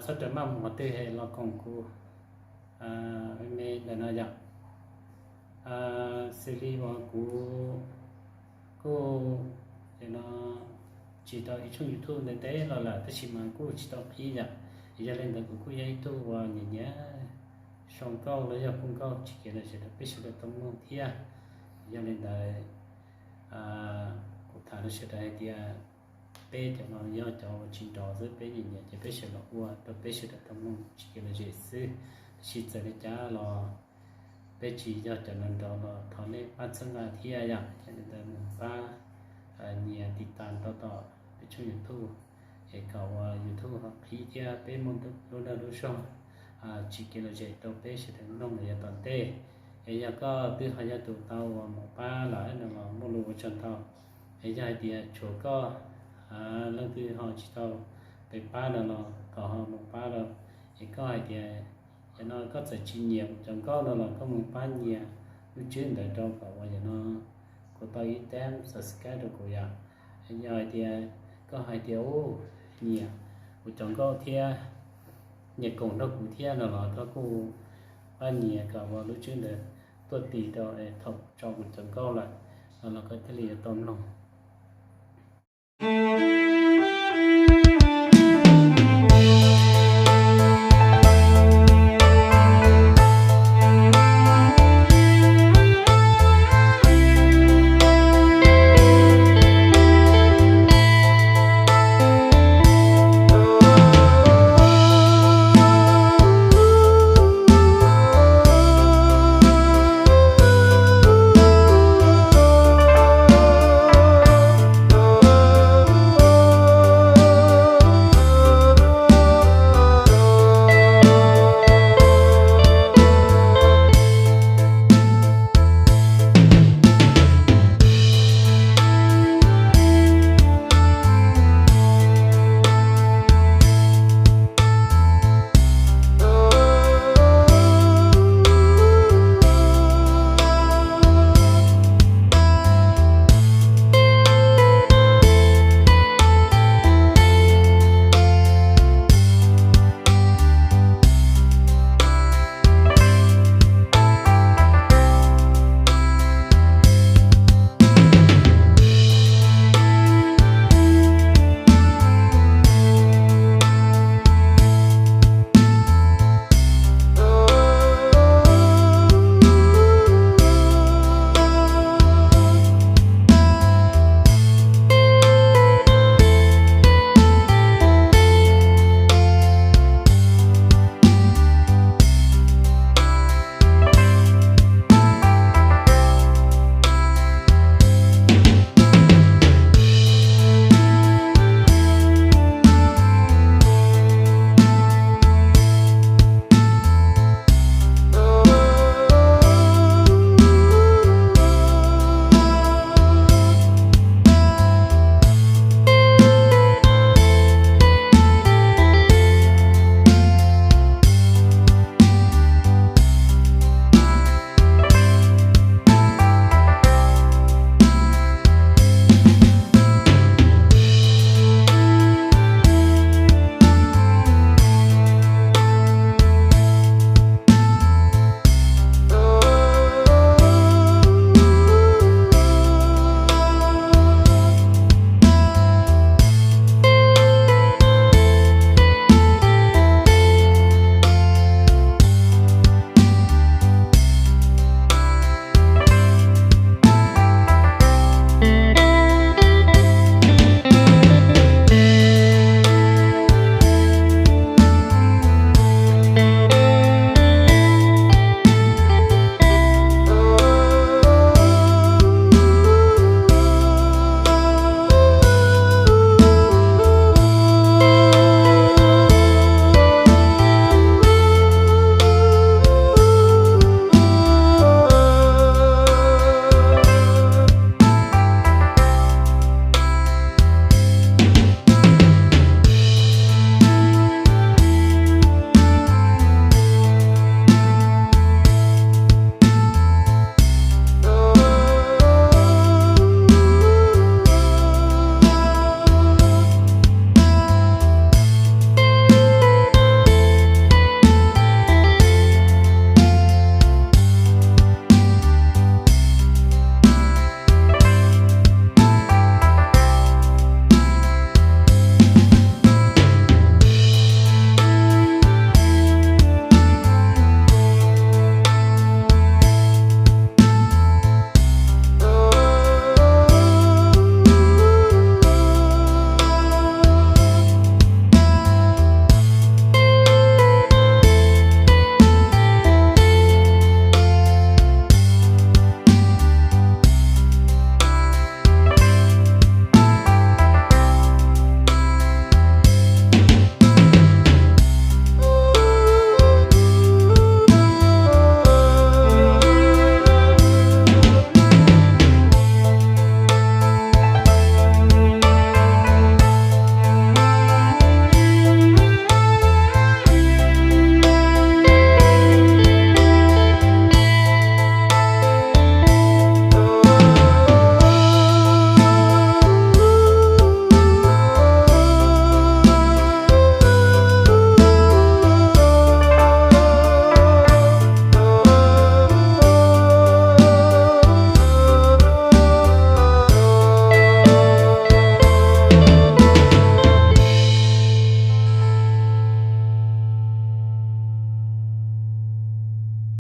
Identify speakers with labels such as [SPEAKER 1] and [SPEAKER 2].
[SPEAKER 1] sau đó mà một tư hệ là công cụ mẹ để nói rằng xử lý vào cô thì nó chỉ tao ít trong YouTube nên thế là tất nhiên mà cô chỉ tao khi rằng thì cho nên là cô dạy tôi và nhìn nhá xong câu lấy giờ không câu chỉ là sẽ biết sự được tâm mong thia cho nên là cụ thể nó sẽ đại thì bé thì nó do cho trình độ rất bé nhìn nhá chỉ biết sự là qua tôi biết sự được tâm mong chỉ là dễ xử chỉ cho nên cha là bé chỉ do cho nên đó là thằng này bắt sinh là thia rằng cho nên là ba nhiều tiết tán đó đó bên trong YouTube thì cầu YouTube hoặc khi thia bé mong được luôn là luôn xong chỉ kia là dạy tàu bé sẽ thành nông là toàn tê bây giờ có từ hai giờ tụ tàu một ba lại là một lúa chân tàu bây giờ thì chỗ có lần từ họ chỉ tàu về ba là nó có họ một ba rồi thì có ai thì nó có sự chi nhiều chẳng có là có một ba nhiều lúc trước để trong cả bây giờ nó có bao nhiêu tem subscribe được của nhà bây giờ thì có hai điều nhiều của chẳng có thì nhật cùng đâu cũng thiên là nó cũng bao nhiêu cả vào lúc trước để tôi tỉ đó để thọc cho một trận câu lại là cái lý tôm lòng